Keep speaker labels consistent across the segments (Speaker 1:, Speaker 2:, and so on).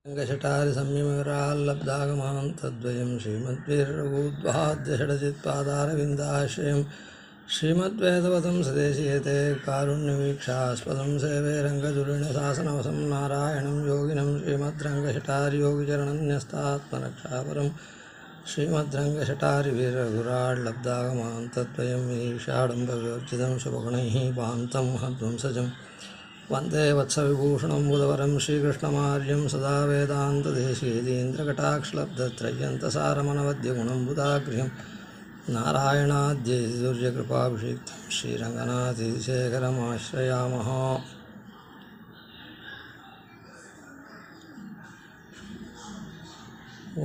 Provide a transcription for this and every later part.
Speaker 1: रङ्गशटारि संयमविराल्लब्धागमां तद्वयं श्रीमद्भिर्रघुद्वाद्यषडजित्पादारविन्दाश्रयं श्रीमद्वेदवतं सदेशीयते कारुण्यवीक्षास्पदं सेवे रङ्गधुरिणशासनवसं नारायणं योगिनं श्रीमद्रङ्गशटारियोगिचरणन्यस्तात्मरक्षापरं श्रीमद्रङ्गशटारिवीरघुराल्लब्धागमां तद्वयं ईर्षाडम्बविवर्जितं शुभगुणैः पान्तं महध्वंसजम् वन्दे वत्सविभूषणं बुधवरं श्रीकृष्णमार्यं सदा वेदान्तदेशीयतीन्द्रकटाक्षलब्धत्रय्यन्तसारमनवद्यगुणं बुधागृहं नारायणाद्यैर्यकृपाभिषिक्तं श्रीरङ्गनाथशेखरमाश्रयामः.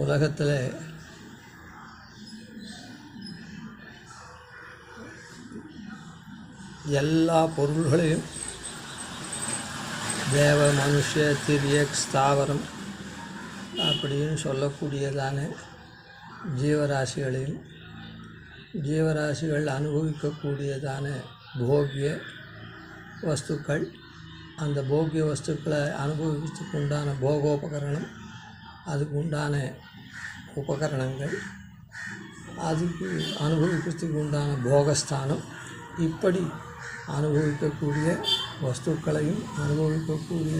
Speaker 1: உலகத்தில் எல்லா பொருள்களையும் தேவ மனுஷ திரியக் ஸ்தாவரம் அப்படின்னு சொல்லக்கூடியதான ஜீவராசிகளையும் ஜீவராசிகள் அனுபவிக்கக்கூடியதான போக்கிய வஸ்துக்கள், அந்த போக்கிய வஸ்துக்களை அனுபவிக்கிறதுக்கு உண்டான போகோபகரணம், அதுக்கு உண்டான உபகரணங்கள், அதுக்கு அனுபவிக்கிறதுக்கு உண்டான போகஸ்தானம், இப்படி அனுபவிக்கக்கூடிய வஸ்துக்களையும் அனுபவிக்கக்கூடிய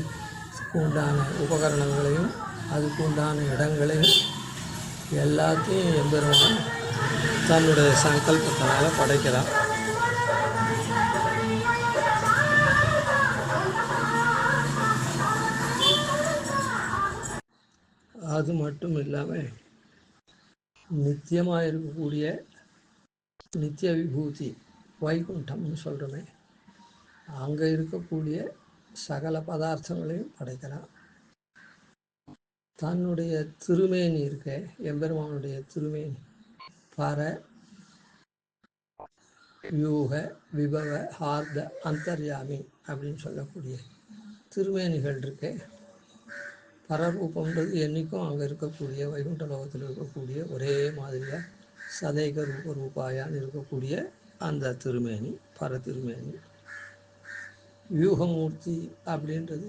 Speaker 1: உண்டான உபகரணங்களையும் அதுக்கு உண்டான இடங்களையும் எல்லாத்தையும் எம்பெருமான் தன்னுடைய சங்கல்பத்தினால் படைக்கிறான். அது மட்டும் இல்லாமல் நித்தியமாக இருக்கக்கூடிய நித்திய விபூதி வைகுண்டம்னு சொல்கிறோமே, அங்கே இருக்கக்கூடிய சகல பதார்த்தங்களையும் படைக்கிறான். தன்னுடைய திருமேனி இருக்க எம்பெருமானுடைய திருமேனி பர யூக விபவ ஹார்த அந்தர்யாமி அப்படின்னு சொல்லக்கூடிய திருமேனிகள் இருக்க. பரரூபம்ன்றது என்றைக்கும் அங்கே இருக்கக்கூடிய வைகுண்ட லோகத்தில் இருக்கக்கூடிய ஒரே மாதிரியாக சதைக ரூபாயான்னு இருக்கக்கூடிய அந்த திருமேனி பர திருமேனி. வியூகமூர்த்தி அப்படின்றது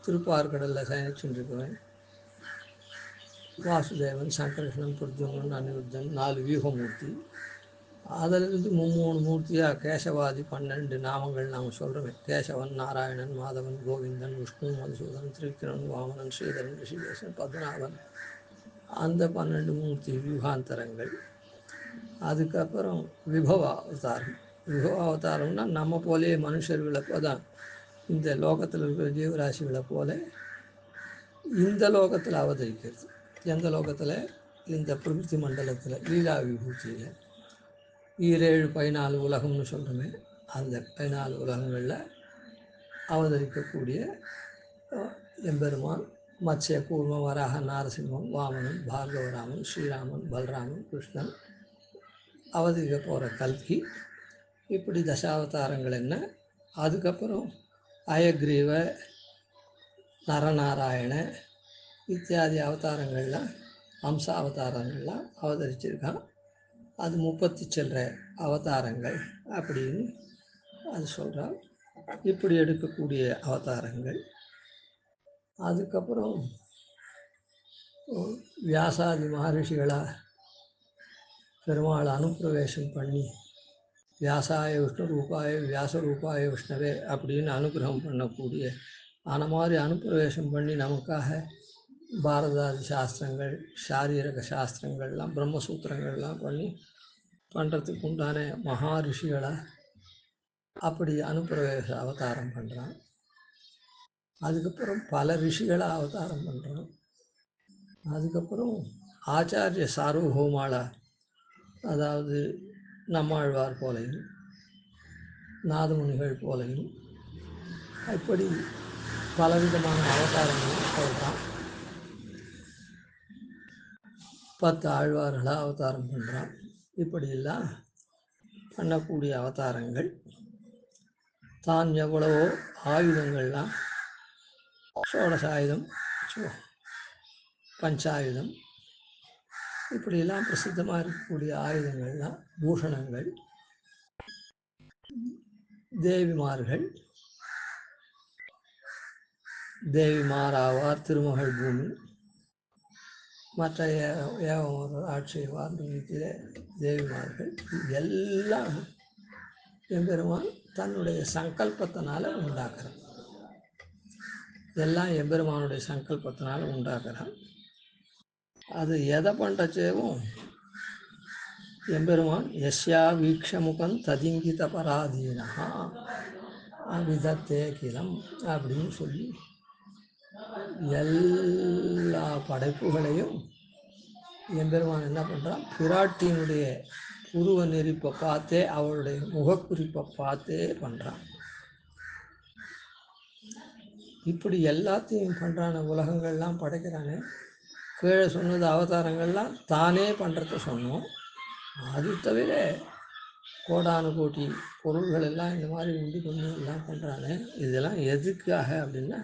Speaker 1: திருப்பார்கடலில் சயனிச்சுருக்குவேன். வாசுதேவன், சங்கர்ஷணன், பிரத்யும்னன், அனிருத்தன் 4 வியூகமூர்த்தி. அதிலிருந்து 3 மூர்த்தியாக கேசவாதி 12 நாமங்கள் நாம் சொல்கிறோமே. கேசவன், நாராயணன், மாதவன், கோவிந்தன், விஷ்ணு, மதுசூதன், திரிவிக்ரமன், வாமனன், ஸ்ரீதரன், ரிஷிகேசன், பத்மநாபன், அந்த 12 மூர்த்தி வியூகாந்தரங்கள். அதுக்கப்புறம் விபவ அவதாரம். விபவ அவதாரம்னா நம்ம போலே மனுஷர்களை தான் இந்த லோகத்தில் இருக்கிற ஜீவராசிகளை போல இந்த லோகத்தில் அவதரிக்கிறது. எந்த லோகத்தில்? இந்த பிரகிருதி மண்டலத்தில் லீலா விபூதியில் 14 உலகம்னு சொல்கிறோமே, அந்த 14 உலகங்களில் அவதரிக்கக்கூடிய எம்பெருமான் மத்ஸ்ய, கூர்ம, வராக, நாரசிம்மம், வாமனன், பார்கவராமன், ஸ்ரீராமன், பலராமன், கிருஷ்ணன், அவதரிக்க போகிற கல்கி, இப்படி தசாவதாரங்கள் என்ன. அதுக்கப்புறம் அயக்ரீவ, நரநாராயண இத்தியாதி அவதாரங்கள்லாம் அம்சாவதாரங்கள்லாம் அவதரிச்சிருக்கான். அது 30 சில்லற அவதாரங்கள் அப்படின்னு அது சொல்கிறான். இப்படி எடுக்கக்கூடிய அவதாரங்கள். அதுக்கப்புறம் வியாசாதி மகரிஷிகளாக பெருமாள் அனுப்பிரவேசம் பண்ணி வியாசாய விஷ்ணு ரூபாய வியாசரூபாய விஷ்ணவே அப்படின்னு அனுகிரகம் பண்ணக்கூடிய அந்த மாதிரி அனுப்பிரவேசம் பண்ணி நமக்காக பாரதாதி சாஸ்திரங்கள், சாரீரக சாஸ்திரங்கள்லாம், பிரம்மசூத்திரங்கள்லாம் பண்ணுறதுக்கு உண்டான மகாரிஷிகளாக அப்படி அனுப்பிரவேச அவதாரம் பண்ணுறான். அதுக்கப்புறம் பல ரிஷிகளாக அவதாரம் பண்ணுறான். அதுக்கப்புறம் ஆச்சாரிய சார்வபௌமாளா, அதாவது நம்மாழ்வார் போலையும் நாதமுனிகள் போலையும் இப்படி பலவிதமான அவதாரங்களும் சொல்கிறான். 10 ஆழ்வார்களாக அவதாரம் பண்ணுறான். இப்படியெல்லாம் பண்ணக்கூடிய அவதாரங்கள். தான் எவ்வளவோ ஆயுதங்கள்லாம், ஷோடசாயுதம், பஞ்சாயுதம், இப்படியெல்லாம் பிரசித்தமாக இருக்கக்கூடிய ஆயுதங்கள்லாம், பூஷணங்கள், தேவிமார்கள், தேவிமார் ஆவார், திருமகள் பூமி, மற்ற ஏவம் ஆட்சியவார் தேவிமார்கள் எல்லாம் எம்பெருமான் தன்னுடைய சங்கல்பத்தினால உண்டாக்குறான். எல்லாம் எம்பெருமானுடைய சங்கல்பத்தினால உண்டாக்குறான். அது எதை பண்ணுறச்சேவும் எம்பெருமான் யஸ்யா வீக்ஷமுகம் ததிங்கித பராதீனா அவிதத்தே கிலம் அப்படின்னு சொல்லி எல்லா படைப்புகளையும் எம்பெருமான் என்ன பண்ணுறான், பிராட்டியினுடைய உருவ நெறிப்பை பார்த்தே, அவளுடைய முகக்குறிப்பை பார்த்தே பண்ணுறான். இப்படி எல்லாத்தையும் பண்ணுறான, உலகங்கள்லாம் படைக்கிறானே. கீழே சொன்னது அவதாரங்கள்லாம் தானே பண்ணுறத சொன்னோம். அது தவிர கோடானு கோட்டி பொருள்கள் எல்லாம் இந்த மாதிரி உண்டு பண்ணி எல்லாம் பண்ணுறானே. இதெல்லாம் எதுக்காக அப்படின்னா,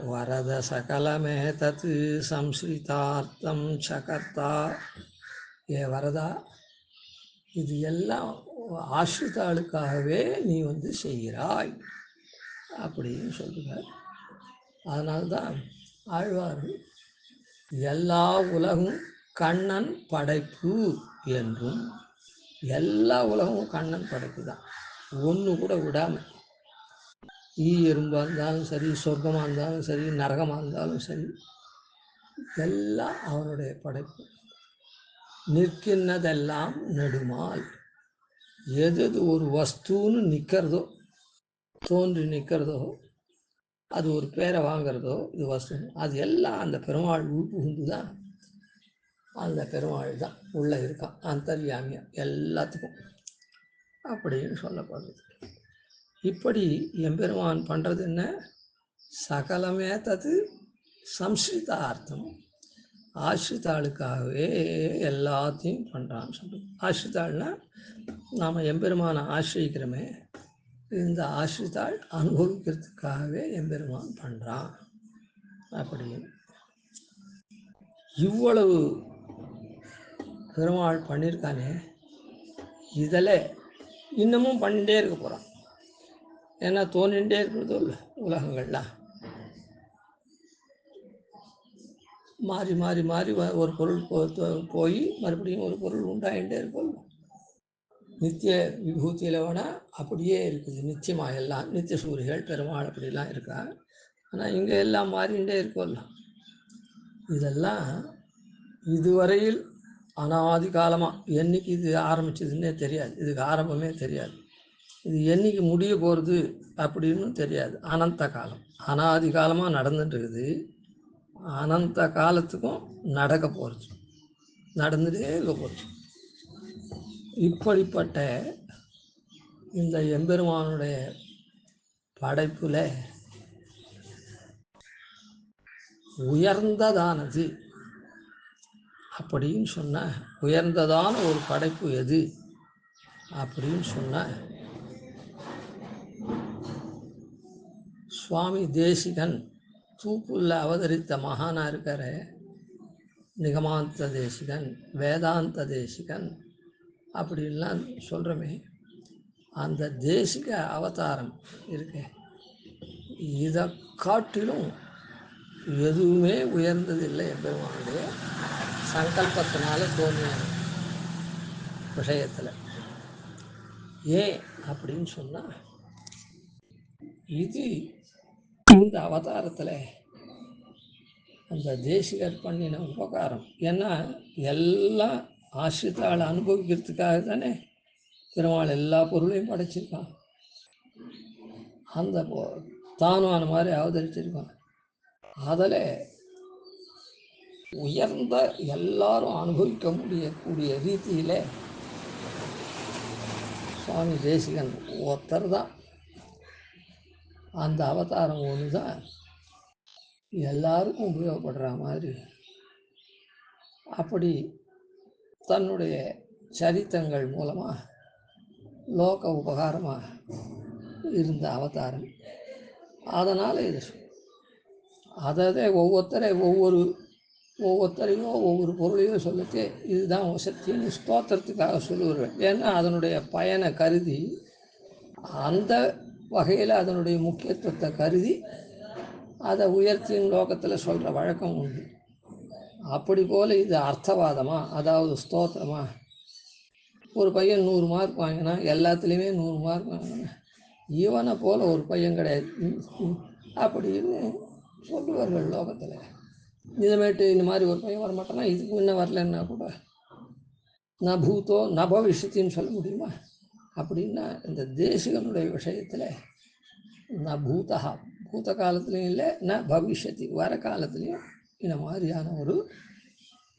Speaker 1: வரத சகலமே தத்து சம்ஸ்ரிதார்த்தம் சகர்த்தா, ஏ வரதா, இது எல்லாம் ஆசிரிதாளுக்காகவே நீ செய்கிறாய் அப்படின்னு சொல்லுவார். அதனால்தான் ஆழ்வார் எல்லா உலகும் கண்ணன் படைப்பு என்றும், எல்லா உலகமும் கண்ணன் படைப்பு தான், ஒன்று கூட விடாமல். எறும்பாக இருந்தாலும் சரி, சொர்க்கமாக இருந்தாலும் சரி, நரகமாக இருந்தாலும் சரி, எல்லாம் அவனுடைய படைப்பு. நிற்கின்றதெல்லாம் நெடுமால், எது ஒரு வஸ்துன்னு நிற்கிறதோ, தோன்றி நிற்கிறதோ, அது ஒரு பேரை வாங்கிறதோ, இது வஸ்து, அது எல்லாம் அந்த பெருமாள் உள்புகுந்து தான். அந்த பெருமாள் தான் உள்ளே இருக்கான், அந்தர்யாமியம் எல்லாத்துக்கும் அப்படின்னு சொல்லப்படுது. இப்படி எம்பெருமான் பண்ணுறது என்ன, சகலமே தது சம்ஸ்ரிதார்த்தம், ஆசிரித்தாளுக்காகவே எல்லாத்தையும் பண்ணுறான்னு சொல்லுது. ஆசிரித்தாள்னா நாம் எம்பெருமானை ஆசிரிக்கிறோமே, இந்த ஆசிரித்தாள் அனுபவிக்கிறதுக்காகவே எம்பெருமான் பண்ணுறான் அப்படின்னு. இவ்வளவு பெருமாள் பண்ணியிருக்கானே, இதில் இன்னமும் பண்ணிகிட்டே இருக்க போகிறான். ஏன்னா தோன்றிகிட்டே இருக்கிறதோ இல்லை, உலகங்கள்லாம் மாறி மாறி மாறி ஒரு பொருள் போய் மறுபடியும் ஒரு பொருள் உண்டாகிட்டே இருக்கும். நித்திய விபூதியில் வேணால் அப்படியே இருக்குது, நிச்சயமாக எல்லாம் நித்திய சூரிகள் பெருமாள் அப்படிலாம் இருக்கா. ஆனால் இங்கே எல்லாம் மாறிகிட்டே இருக்கும்ல. இதெல்லாம் இதுவரையில் அனாதி காலமாக என்னைக்கு இது ஆரம்பிச்சதுன்னே தெரியாது, இதுக்கு ஆரம்பமே தெரியாது, இது என்னைக்கு முடிய போகிறது அப்படின்னு தெரியாது. அனந்த காலம், அனாதி காலமாக நடந்துட்டு இருக்குது, அனந்த காலத்துக்கும் நடக்க போகிறது, நடந்துகிட்டே இருக்க போகிறது. இப்படிப்பட்ட இந்த எம்பெருமானுடைய படைப்பில் உயர்ந்ததானது அப்படின்னு சொன்ன, உயர்ந்ததான ஒரு படைப்பு எது அப்படின்னு சொன்ன, சுவாமி தேசிகன் தூப்புள்ள அவதரித்த மகானாக இருக்கிற நிகமாந்த தேசிகன், வேதாந்த தேசிகன் அப்படின்லாம் சொல்கிறோமே, அந்த தேசிக அவதாரம் இருக்கு, இதை காட்டிலும் எதுவுமே உயர்ந்ததில்லை எம்பெருமானுடைய சங்கல்பத்தினால தோன்றிய விஷயத்தில். ஏன் அப்படின்னு சொன்னால், இது இந்த அவதாரத்தில் அந்த தேசிகர் பண்ணின உபகாரம். ஏன்னா எல்லாம் ஆசிரித்தாளை அனுபவிக்கிறதுக்காக தானே பெருமாள் எல்லா பொருளையும் படைச்சிருக்கான். அந்த தானும் அந்த மாதிரி அவதரிச்சிருக்கான். அதில் உயர்ந்த எல்லாரும் அனுபவிக்க முடியக்கூடிய ரீதியில் சுவாமி தேசிகன் ஒருத்தர் தான். அந்த அவதாரம் ஒன்று தான் எல்லாருக்கும் உபயோகப்படுற மாதிரி. அப்படி தன்னுடைய சரித்திரங்கள் மூலமாக லோக உபகாரமாக இருந்த அவதாரம். அதனால் இது அதை ஒவ்வொருத்தரையோ ஒவ்வொரு பொருளையோ சொல்லிட்டு இதுதான் சக்தின்னு ஸ்தோத்திரத்துக்காக சொல்லுவார்கள். ஏன்னா அதனுடைய பயனை கருதி, அந்த வகையில் அதனுடைய முக்கியத்துவத்தை கருதி அதை உயர்த்தியும் லோகத்தில் சொல்கிற வழக்கம் உண்டு. அப்படி போல் இது அர்த்தவாதமா, அதாவது ஸ்தோத்திரமா? ஒரு பையன் 100 மார்க் வாங்கினா எல்லாத்துலேயுமே 100 மார்க் வாங்கினா இவனை போல் ஒரு பையன் கிடையாது அப்படின்னு சொல்லுவார்கள் லோகத்தில். இதுமேட்டு இந்த மாதிரி ஒரு பையன் வரமாட்டானா, இதுக்கு முன்ன வரலன்னா கூட நான் பூத்தோ ந பவிஷ்யத்தின்னு சொல்ல முடியுமா? அப்படின்னா இந்த தேசிகனுடைய விஷயத்தில் நான் பூதா, பூத காலத்துலேயும் இல்லை, ந பவிஷ்யத்தி வர காலத்துலேயும் இந்த மாதிரியான ஒரு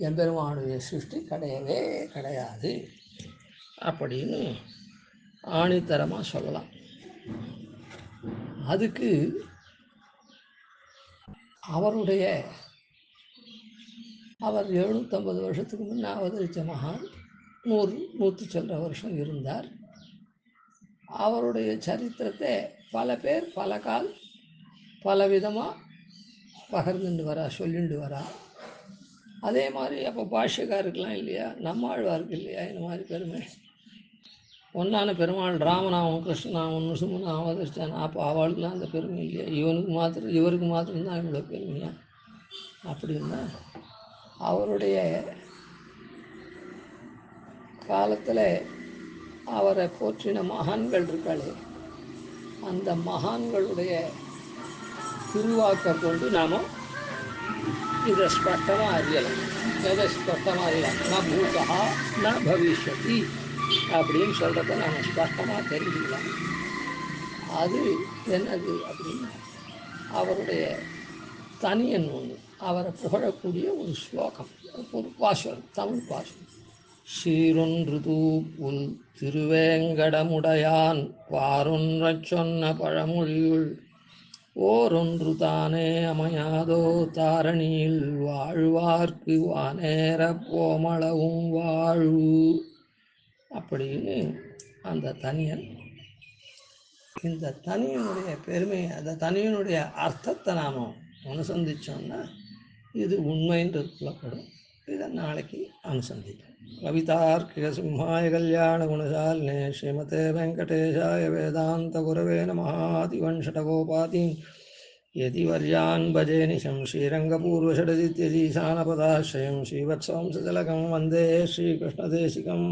Speaker 1: எம்பெருமானுடைய சிருஷ்டி கிடையவே கிடையாது அப்படின்னு ஆணித்தரமாக சொல்லலாம். அதுக்கு அவர் 750 வருஷத்துக்கு முன்னே அவதரித்த மகான் 100 சில்லற வருஷம் இருந்தார். அவருடைய சரித்திரத்தை பல பேர் பல கால் பலவிதமாக பகிர்ந்துட்டு வரா, சொல்லிட்டு வரா. அதே மாதிரி அப்போ பாஷ்யக்காருக்கெலாம் இல்லையா, நம்மாழ்வாருக்கு இல்லையா இந்த மாதிரி பெருமை? ஒன்றான பெருமாள் ராமனாவும் கிருஷ்ணனாவும் நுசுமனாவும் அவதரிச்சான். அப்போ அவளுக்குலாம் அந்த பெருமை இல்லையா? இவருக்கு மாத்திரம்தான் இவ்வளோ பெருமையா? அப்படின்னா அவருடைய காலத்தில் அவரை போற்றின மகான்கள் இருக்காளே, அந்த மகான்களுடைய திருவாக்கை கொண்டு நாம் இதை ஸ்பஷ்டமாக அறியலாம். எதை ஸ்பஷ்டமாக அறியலாம்? ந பூதா ந பவிஷ்யதி அப்படின்னு சொல்கிறத நாம் ஸ்பஷ்டமாக தெரிஞ்சுக்கலாம். அது என்னது அப்படின்னா அவருடைய தனியன் ஒன்று, அவரை புகழக்கூடிய ஒரு ஸ்லோகம், ஒரு பாசுரம், தமிழ் பாசுரம். சீரொன்று தூப்புல் திருவேங்கடமுடையான் பாரொன்றச் சொன்ன பழமொழியுள் ஓரொன்று தானே அமையாதோ தாரணியில் வாழ்வார்க்கு வானேற போமளவும் வாழ்வு அப்படின்னு அந்த தனியன். இந்த தனியனுடைய பெருமையை, அந்த தனியனுடைய அர்த்தத்தை நாம் அனுசந்தித்தோம்னா இது உண்மைன்றது புலப்படும். இதை நாளைக்கு அனுசந்திப்போம். கவிதார்க்கிக சிம்ஹாய கல்யாண குணசாலினே ஸ்ரீமதே வெங்கடேஷாய வேதாந்த குரவே நமः. ஆதிவன்ஷடகோபாதீன் யதிவர்யான் பஜே நிஷம் ஸ்ரீரங்கபூர்வஷடதித்யதீசானபதாஸ்ரயம் ஸ்ரீவத்சவம்சஜலகம் வந்தே ஸ்ரீகிருஷ்ணதேசிகம்.